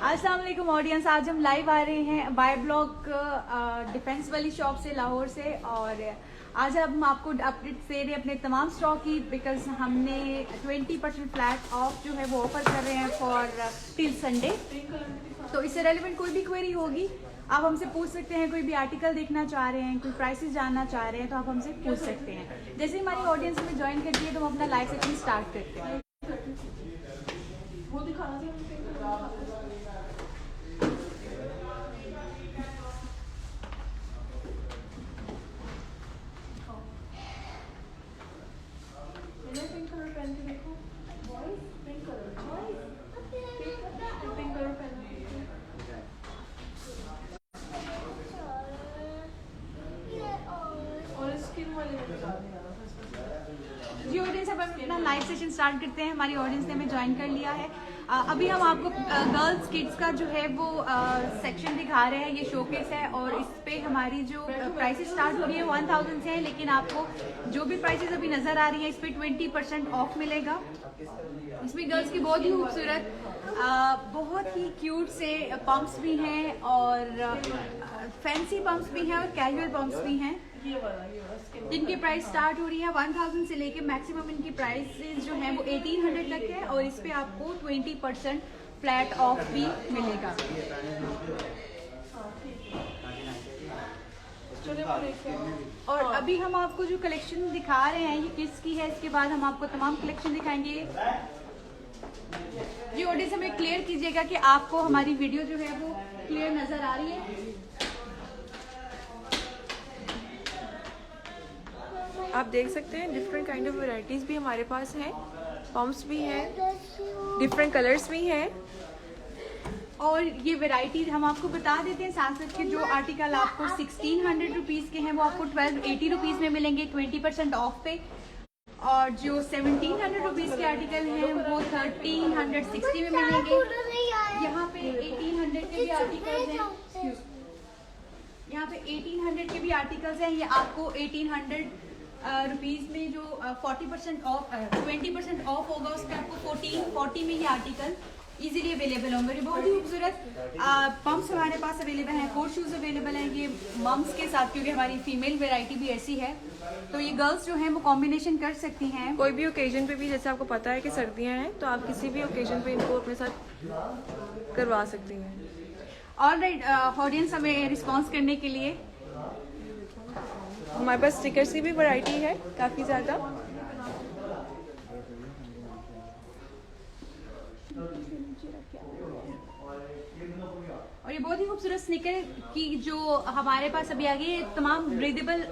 अस्सलाम वालेकुम ऑडियंस, आज हम लाइव आ रहे हैं बाय ब्लॉक डिफेंस वाली शॉप से लाहौर से। और आज हम आपको अपडेट दे रहे हैं अपने तमाम स्टॉक की, बिकॉज हमने 20% फ्लैट ऑफ जो है वो ऑफर कर रहे हैं फॉर टिल संडे। तो इससे रेलिवेंट कोई भी क्वेरी होगी आप हमसे पूछ सकते हैं। कोई भी आर्टिकल देखना चाह रहे हैं, कोई प्राइसेस जानना चाह रहे हैं तो आप हमसे पूछ सकते हैं। जैसे हमारी ऑडियंस में ज्वाइन करती है तो हम अपना लाइव सेशन स्टार्ट करते हैं। वो दिखाना पिंक कलर पहन के देखो। Boys pink colour, boys pink colour पहन और स्किन वाले जी। ऑडियंस अब अपना लाइव सेशन स्टार्ट करते हैं। हमारी ऑडियंस ने हमें ज्वाइन कर लिया है। अभी हम आपको गर्ल्स किड्स का जो है वो सेक्शन दिखा रहे हैं। ये शोकेस है और इस पे हमारी जो प्राइसेस स्टार्ट हो रही है 1000 से है, लेकिन आपको जो भी प्राइसेस अभी नजर आ रही है इस पे 20% ऑफ मिलेगा। इसमें गर्ल्स की बहुत ही खूबसूरत बहुत ही क्यूट से पम्प्स भी हैं और फैंसी पम्प्स भी हैं और कैजुअल पम्प्स भी हैं, जिनकी प्राइस स्टार्ट हो रही है 1000 से लेके मैक्सिमम इनकी प्राइसेस जो है वो 1800 तक है। और इस पे आपको 20% फ्लैट ऑफ भी मिलेगा। और अभी हम आपको जो कलेक्शन दिखा रहे हैं ये किड्स की है। इसके बाद हम आपको तमाम कलेक्शन दिखाएंगे। जी ऑडियंस हमें क्लियर कीजिएगा कि आपको हमारी वीडियो जो है वो क्लियर नजर आ रही है। आप देख सकते हैं डिफरेंट काइंड ऑफ वैरायटीज भी हमारे पास हैं, पम्प्स भी हैं, डिफरेंट कलर्स भी हैं। और ये वैरायटी हम आपको बता देते हैं साथ साथ के जो आर्टिकल आपको 1600 रुपीज़ के हैं वो आपको 1280 रुपीज़ में मिलेंगे 20% ऑफ पे। और जो 1700 रुपीज़ के आर्टिकल हैं वो 1360 में मिलेंगे। यहाँ पे 1800 के भी आर्टिकल्स हैं। यहाँ पे 1800 के भी आर्टिकल्स हैं। ये आपको 1800 रुपीज़ में जो 40% ऑफ 20% ऑफ होगा उस पर आपको 1440 में ये आर्टिकल इजीली अवेलेबल होंगे। ये बहुत ही खूबसूरत पम्प्स हमारे पास अवेलेबल हैं, कोट शूज़ अवेलेबल हैं ये मम्स के साथ, क्योंकि हमारी फीमेल वैरायटी भी ऐसी है तो ये गर्ल्स जो हैं वो कॉम्बिनेशन कर सकती हैं कोई भी ओकेजन पे भी। जैसे आपको पता है कि सर्दियां हैं तो आप किसी भी ओकेजन पे इनको अपने साथ करवा सकती हैं। ऑलराइट ऑडियंस हमें रिस्पॉन्स करने के लिए हमारे पास स्टिकर्स की भी वैरायटी है काफ़ी ज़्यादा। और ये बहुत ही खूबसूरत स्निकर की जो हमारे पास अभी आ गई है तमाम ब्रीदेबल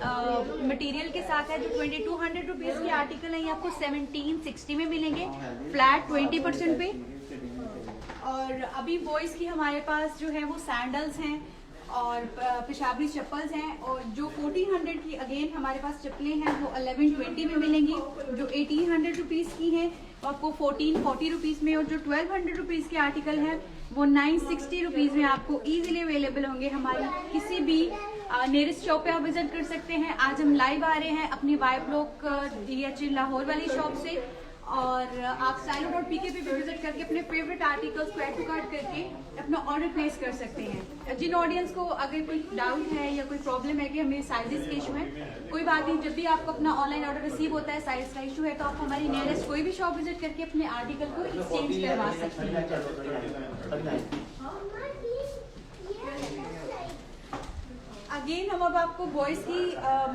मटेरियल के साथ है। जो 2200 रुपीज़ के आर्टिकल हैं ये आपको 1760 में मिलेंगे फ्लैट 20% पे। और अभी बॉयज़ की हमारे पास जो है वो सैंडल्स हैं और पेशाबी चप्पल्स हैं। और जो 1400 की अगेन हमारे पास चप्पलें हैं वो 1120 में मिलेंगी। जो 1800 रुपीज़ की हैं वो आपको 1440 रुपीज़ में। और जो 1200 रुपीज़ के आर्टिकल हैं वो 960 रुपीज़ में आपको इजीली अवेलेबल होंगे। हमारी किसी भी नियरेस्ट शॉप पे आप विजिट कर सकते हैं। आज हम लाइव आ रहे हैं अपनी बाय ब्लॉक DH लाहौर वाली शॉप से। और आप stylo.pk पे भी विजिट करके अपने फेवरेट आर्टिकल्स को ऐड टू कार्ट करके अपना ऑर्डर प्लेस कर सकते हैं। जिन ऑडियंस को अगर कोई डाउट है या कोई प्रॉब्लम है कि हमें साइजेस के इशू है, कोई बात नहीं। जब भी आपको अपना ऑनलाइन ऑर्डर रिसीव होता है साइज का इशू है तो आप हमारी नियरेस्ट कोई भी शॉप विजिट करके अपने आर्टिकल को एक्सचेंज करवा सकते हैं। अगेन हम अब आपको बॉयज़ की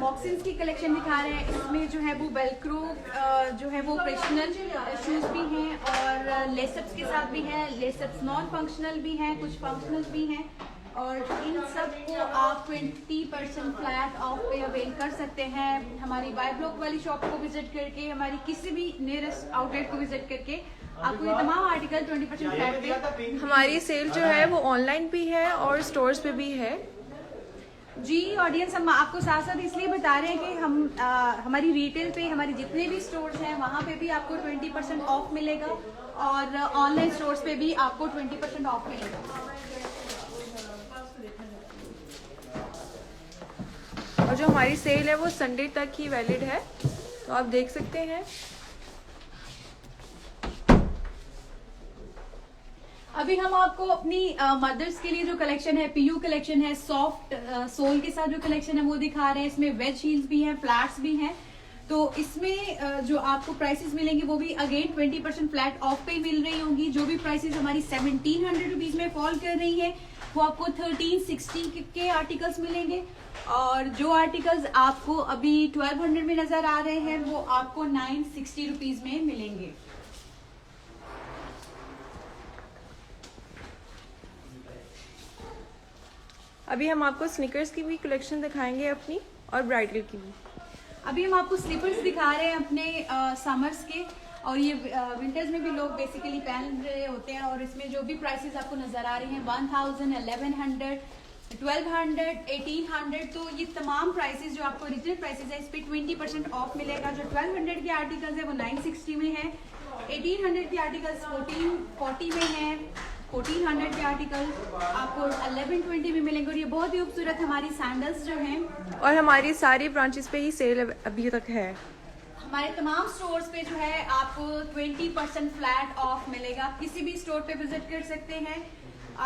मॉक्सिन्स की कलेक्शन दिखा रहे हैं। इसमें जो है वो वेलक्रो जो है वो ऑपरेशनल शूज़ भी हैं और लेसअप्स के साथ भी हैं। लेसअप्स नॉन फंक्शनल भी हैं, कुछ फंक्शनल भी हैं। और इन सब को आप 20% फ्लैट ऑफ पे अवेल कर सकते हैं हमारी बाय ब्लॉक वाली शॉप को विजिट करके, हमारी किसी भी नियरेस्ट आउटलेट को विजिट करके आपको ये तमाम आर्टिकल 20% फ्लैट पे। हमारी सेल जो है वो ऑनलाइन भी है और स्टोर्स पे भी है। जी ऑडियंस हम आपको साथ साथ इसलिए बता रहे हैं कि हम हमारी रिटेल पे हमारे जितने भी स्टोर्स हैं वहाँ पे भी आपको 20% ऑफ मिलेगा और ऑनलाइन स्टोर्स पे भी आपको 20% ऑफ मिलेगा। और जो हमारी सेल है वो संडे तक ही वैलिड है तो आप देख सकते हैं। अभी हम आपको अपनी मदर्स के लिए जो कलेक्शन है, पीयू कलेक्शन है, सॉफ्ट सोल के साथ जो कलेक्शन है वो दिखा रहे हैं। इसमें वेज हील्स भी हैं, फ्लैट्स भी हैं। तो इसमें जो आपको प्राइसेस मिलेंगे वो भी अगेन 20% फ्लैट ऑफ पे मिल रही होंगी। जो भी प्राइसेस हमारी 1700 रुपीज में फॉल कर रही है वो आपको 1360 के आर्टिकल्स मिलेंगे, और जो आर्टिकल्स आपको अभी 1200 में नजर आ रहे हैं वो आपको 960 रुपीज में मिलेंगे। अभी हम आपको स्निकर्स की भी कलेक्शन दिखाएंगे अपनी, और ब्राइडल की भी। अभी हम आपको स्लीपर्स दिखा रहे हैं अपने समर्स के, और ये विंटर्स में भी लोग बेसिकली पहन रहे होते हैं। और इसमें जो भी प्राइसेस आपको नजर आ रही हैं 1000, 1100, 1200, 1800, तो ये तमाम प्राइसेस जो आपको ओरिजिनल प्राइसेस है इस पे 20% ऑफ मिलेगा। जो 1200 के आर्टिकल्स है वो 960 में है, 1800 के आर्टिकल्स 1440 में है, 1400 के आर्टिकल आपको 1120 में मिलेंगे। और ये बहुत ही खूबसूरत हमारी सैंडल्स जो हैं, और हमारी सारी ब्रांचेस पे ही सेल अभी तक है। हमारे तमाम स्टोर्स पे जो है आपको 20% फ्लैट ऑफ मिलेगा। आप किसी भी स्टोर पे विजिट कर सकते हैं।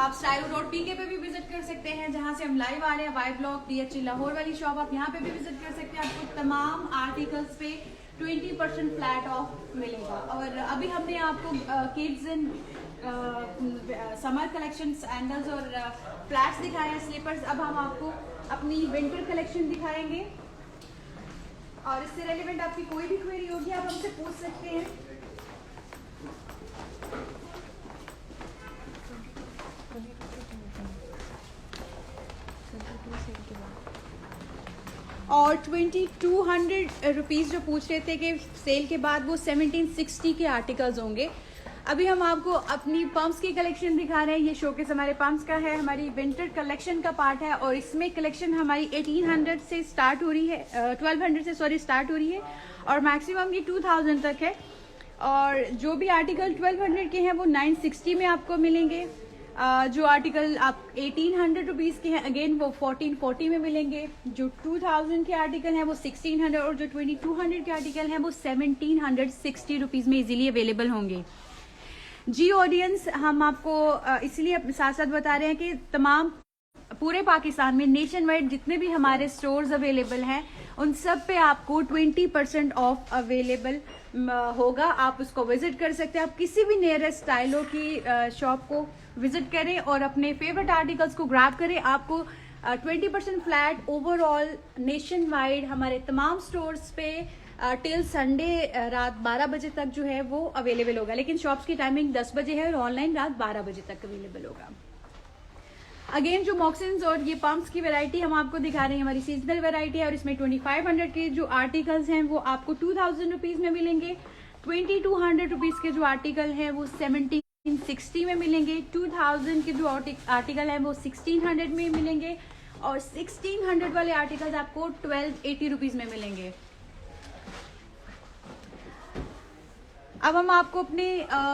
आप स्टाइल रोड पीके पे भी विजिट कर सकते हैं, जहां से हम लाइव आ रहे हैं, वाई ब्लॉक DHC लाहौर वाली शॉप, आप यहाँ पे भी विजिट कर सकते हैं। आपको तमाम आर्टिकल्स पे 20% फ्लैट ऑफ मिलेगा। और अभी हमने आपको kids and summer collection sandals और फ्लैट्स दिखाए हैं, स्लीपर्स। अब हम आपको अपनी विंटर कलेक्शन दिखाएंगे, और इससे रेलिवेंट आपकी कोई भी क्वेरी होगी आप हमसे पूछ सकते हैं। और 2200 रुपीज़ जो पूछ रहे थे कि सेल के बाद वो 1760 के आर्टिकल्स होंगे। अभी हम आपको अपनी पम्प्स की कलेक्शन दिखा रहे हैं। ये शोकेस हमारे पम्प्स का है, हमारी विंटर कलेक्शन का पार्ट है, और इसमें कलेक्शन हमारी 1800 से स्टार्ट हो रही है, 1200 से सॉरी स्टार्ट हो रही है, और मैक्सिमम ये 2000 तक है। और जो भी आर्टिकल 1200 के हैं वो 960 में आपको मिलेंगे। जो आर्टिकल आप 1800 रुपीज़ के हैं अगेन वो 1440 में मिलेंगे। जो 2000 के आर्टिकल हैं वो 1600, और जो 2200 के आर्टिकल हैं वो 1760 रुपीज़ में इजीली अवेलेबल होंगे। जी ऑडियंस, हम आपको इसलिए साथ साथ बता रहे हैं कि तमाम पूरे पाकिस्तान में नेशन वाइड जितने भी हमारे स्टोर्स अवेलेबल हैं उन सब पे आपको 20% ऑफ अवेलेबल होगा। आप उसको विजिट कर सकते हैं। आप किसी भी नियरेस्ट स्टाइलो की शॉप को विजिट करें और अपने फेवरेट आर्टिकल्स को ग्रैब करें। आपको 20% फ्लैट ओवरऑल नेशन वाइड हमारे तमाम स्टोर्स पे टिल संडे रात 12 बजे तक जो है वो अवेलेबल होगा। लेकिन शॉप्स की टाइमिंग 10 बजे है और ऑनलाइन रात 12 बजे तक अवेलेबल होगा। अगेन जो मॉक्सिन्स और ये पम्प्स की वैरायटी हम आपको दिखा रहे हैं, हमारी सीजनल वैरायटी है, और इसमें 2500 के जो आर्टिकल्स हैं वो आपको 2000 रुपीज़ में मिलेंगे। 2200 रुपीज़ के जो आर्टिकल हैं वो 1760 में मिलेंगे। 2000 के जो आर्टिकल हैं वो 1600 में मिलेंगे, और 1600 वाले आर्टिकल्स आपको 1280 रुपीज़ में मिलेंगे। अब हम आपको अपने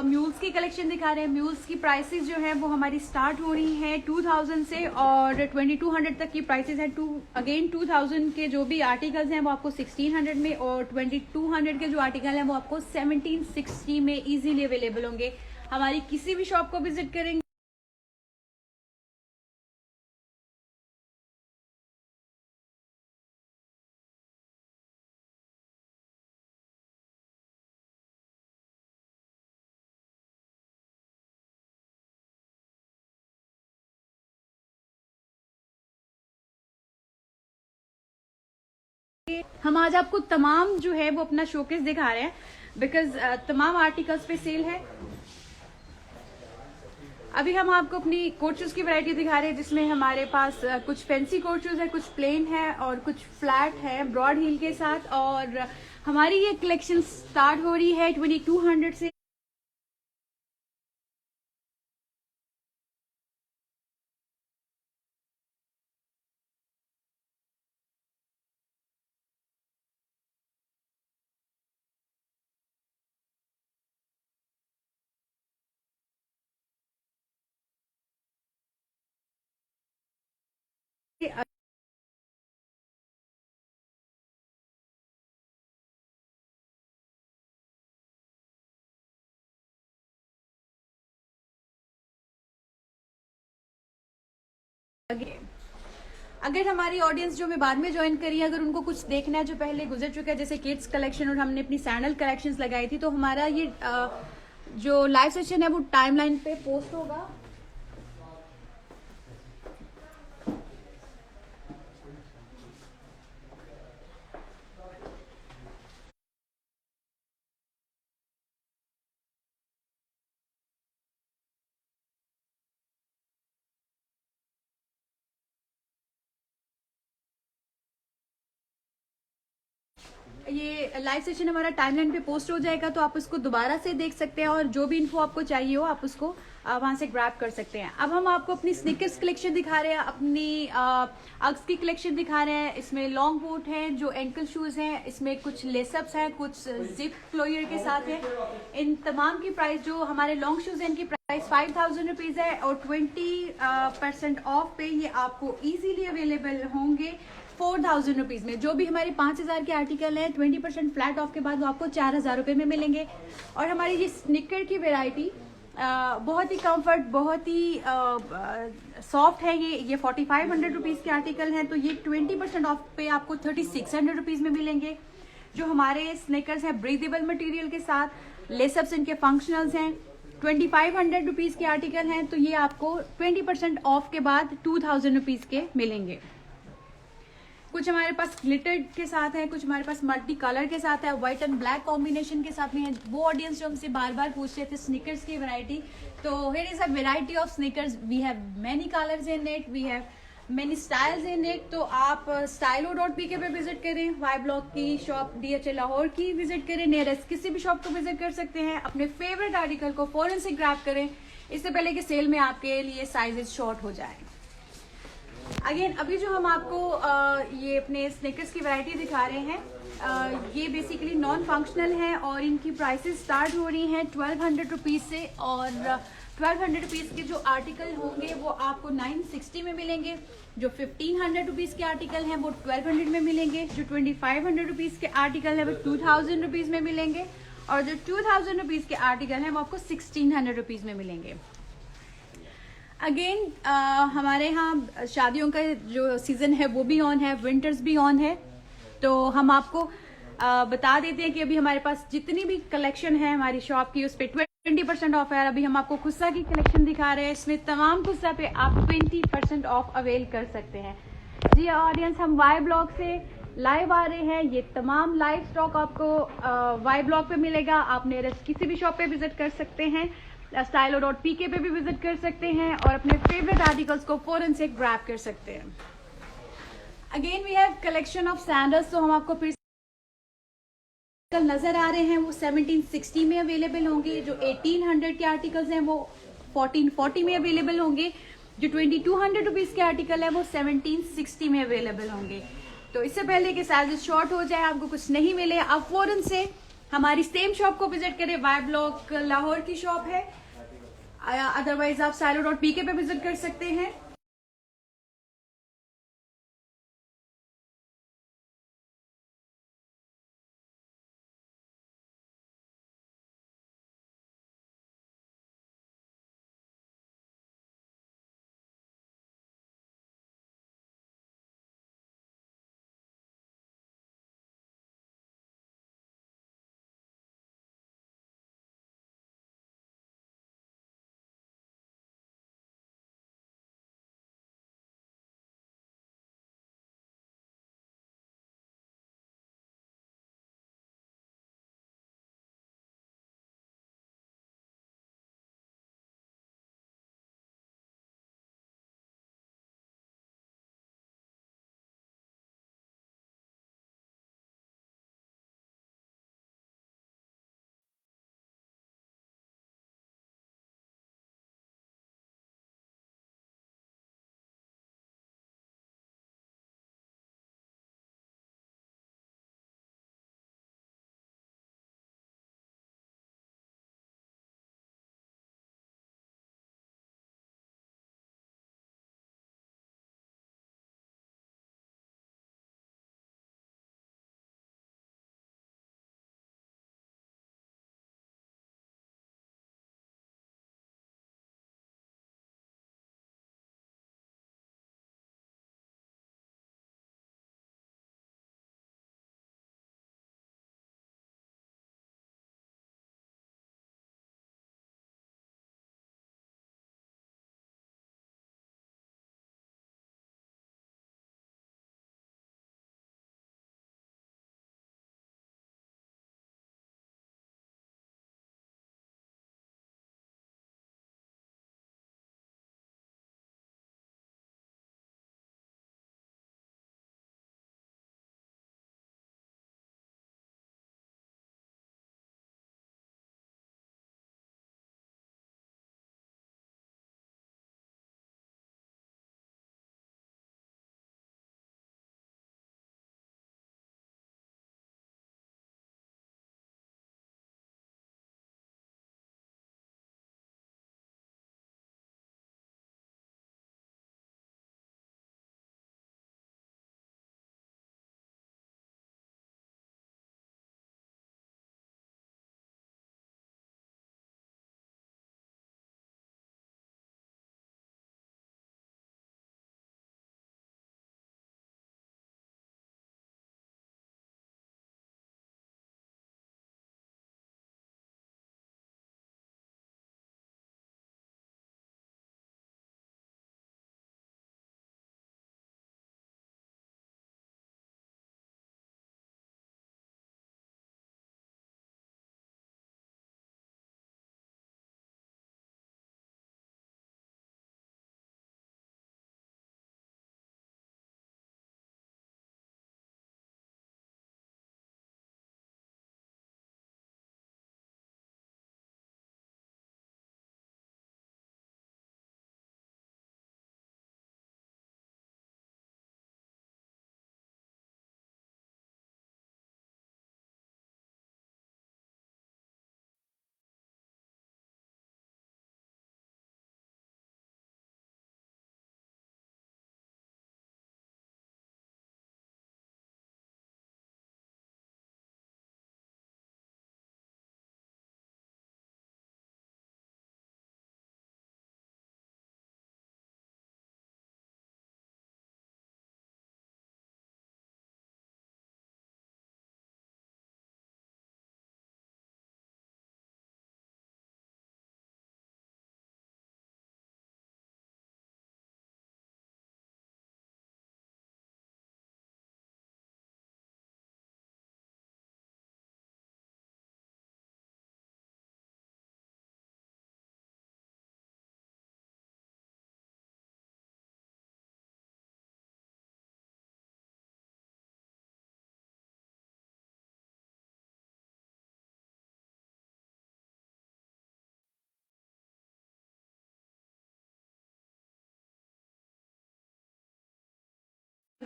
म्यूल्स की कलेक्शन दिखा रहे हैं। म्यूल्स की प्राइसेस जो है वो हमारी स्टार्ट हो रही हैं 2000 से, और 2200 तक की प्राइसेस हैं। अगेन 2000 के जो भी आर्टिकल्स हैं वो आपको 1600 में, और 2200 के जो आर्टिकल हैं वो आपको 1760 में इजीली अवेलेबल होंगे। हमारी किसी भी शॉप को विजिट करेंगे हम आज आपको तमाम जो है वो अपना शोकेस दिखा रहे हैं, बिकॉज तमाम आर्टिकल्स पे सेल है। अभी हम आपको अपनी कोट शूज की वैरायटी दिखा रहे हैं, जिसमें हमारे पास कुछ फैंसी कोट शूज है, कुछ प्लेन है और कुछ फ्लैट है ब्रॉड हील के साथ। और हमारी ये कलेक्शन स्टार्ट हो रही है 2200 से। अगर हमारी ऑडियंस जो मैं बाद में ज्वाइन करी है, अगर उनको कुछ देखना है जो पहले गुजर चुका है, जैसे किड्स कलेक्शन और हमने अपनी सैंडल कलेक्शंस लगाई थी, तो हमारा ये जो लाइव सेशन है वो टाइमलाइन पे पोस्ट होगा। ये लाइव सेशन हमारा टाइमलाइन पे पोस्ट हो जाएगा, तो आप उसको दोबारा से देख सकते हैं और जो भी इन्फो आपको चाहिए हो आप उसको वहां से ग्रैब कर सकते हैं। अब हम आपको अपनी स्निकर्स कलेक्शन दिखा रहे हैं, अपनी अग्स की कलेक्शन दिखा रहे हैं। इसमें लॉन्ग बूट हैं, जो एंकल शूज हैं, इसमें कुछ लेसअप्स हैं, कुछ जिप क्लोयर के साथ है। इन तमाम की प्राइस, जो हमारे लॉन्ग शूज हैं, इनकी प्राइस 5000 रुपीज है और 20% ऑफ पे ये आपको इजीली अवेलेबल होंगे 4000 रुपीज में। जो भी हमारे 5000 के आर्टिकल हैं 20% फ्लैट ऑफ के बाद वो आपको 4000 रुपये में मिलेंगे। और हमारी ये स्निकर की वेराइटी बहुत ही कंफर्ट, बहुत ही सॉफ्ट है। ये 4500 रुपीज़ के आर्टिकल हैं, तो ये 20% ऑफ पे आपको 3600 रुपीज़ में मिलेंगे। जो हमारे स्निकर्स हैं ब्रीदेबल मटेरियल के साथ, लेसअप्स इनके फंक्शनल्स हैं, 2500 रुपीज़ के आर्टिकल हैं, तो ये आपको 20% ऑफ के बाद 2000 रुपीज़ के मिलेंगे। कुछ हमारे पास ग्लिटर के साथ है, कुछ हमारे पास मल्टी कलर के साथ है, व्हाइट एंड ब्लैक कॉम्बिनेशन के साथ में है। वो ऑडियंस जो हमसे बार बार पूछ रहे थे स्निकर्स की वैरायटी, तो here is a variety of sneakers. We have many colours in it, we have many styles in it. तो आप stylo.pk पे विजिट करें, वाई ब्लॉक की शॉप DHL लाहौर की विजिट करें, नियरेस्ट किसी भी शॉप को विजिट कर सकते हैं। अपने फेवरेट आर्टिकल को फौरन से ग्रैब करें, इससे पहले कि सेल में आपके लिए साइजेस शॉर्ट हो जाए। अगेन अभी जो हम आपको ये अपने स्निकर्स की वैरायटी दिखा रहे हैं, ये बेसिकली नॉन फंक्शनल है और इनकी प्राइसेस स्टार्ट हो रही हैं 1200 रुपीज़ से। और 1200 रुपीज़ के जो आर्टिकल होंगे वो आपको 960 में मिलेंगे। जो 1500 रुपीज़ के आर्टिकल हैं वो 1200 में मिलेंगे। जो 2500 रुपीज़ के आर्टिकल हैं वो 2000 रुपीज़ में मिलेंगे। और जो 2000 रुपीज़ के आर्टिकल हैं वो आपको 1600 रुपीज़ में मिलेंगे। अगेन हमारे यहाँ शादियों का जो सीज़न है वो भी ऑन है, विंटर्स भी ऑन है। तो हम आपको बता देते हैं कि अभी हमारे पास जितनी भी कलेक्शन है हमारी शॉप की, उस पर 20% ऑफ है। अभी हम आपको खुस्सा की कलेक्शन दिखा रहे हैं, इसमें तमाम खुस्सा पे आप 20% ऑफ अवेल कर सकते हैं। जी ऑडियंस, हम वाई ब्लॉक से लाइव आ रहे हैं। ये तमाम लाइव स्टॉक आपको वाई ब्लॉक पे मिलेगा। आप नियरेस्ट किसी भी शॉप पे विजिट कर सकते हैं, stylo.pk पे भी विजिट कर सकते हैं और अपने फेवरेट आर्टिकल्स को फौरन से ग्रैब कर सकते हैं। Again we have collection of sandals. तो हम आपको फिर नजर आ रहे हैं वो 1760 में अवेलेबल होंगे। जो 1800 के आर्टिकल्स हैं वो 1440 में अवेलेबल होंगे। जो 2200 रुपीज के आर्टिकल है वो 1760 में अवेलेबल होंगे। तो इससे पहले कि साइज शॉर्ट हो जाए, आपको कुछ नहीं मिले, आप फौरन से हमारी सेम शॉप को विजिट करें। वाई ब्लॉक लाहौर की शॉप है, अदरवाइज आप stylo.pk पे विजिट कर सकते हैं।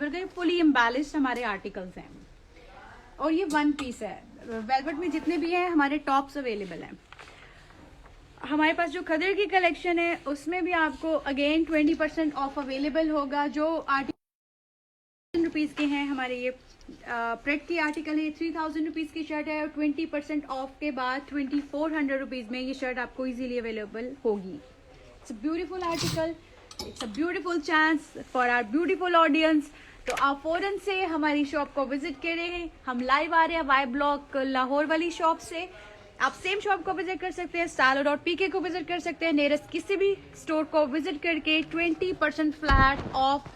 करते हैं, फुली एम्बेलिश्ड हमारे आर्टिकल्स हैं। और ये 1 पीस है। वेलवेट में जितने भी हैं हमारे टॉप्स अवेलेबल हैं। हमारे पास जो खदर की कलेक्शन है उसमें भी आपको अगेन 20% ऑफ अवेलेबल होगा। जो आर्टिकल रुपीज़ के हैं हमारे ये प्रेट की आर्टिकल है, 3000 रुपीज़ की शर्ट है और 20% ऑफ के बाद 2400 रुपीज़ में ये शर्ट आपको इजीली अवेलेबल होगी। It's a beautiful article, it's a beautiful chance for our beautiful audience. तो आप फौरन से हमारी शॉप को विजिट करें। हम लाइव आ रहे हैं वाई ब्लॉक लाहौर वाली शॉप से। आप सेम शॉप को विजिट कर सकते हैं, stylo.pk को विजिट कर सकते हैं। नियरेस्ट किसी भी स्टोर को विजिट करके 20% फ्लैट ऑफ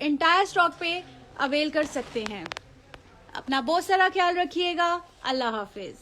एंटायर स्टॉक पे अवेल कर सकते हैं। अपना बहुत सारा ख्याल रखिएगा। अल्लाह हाफिज।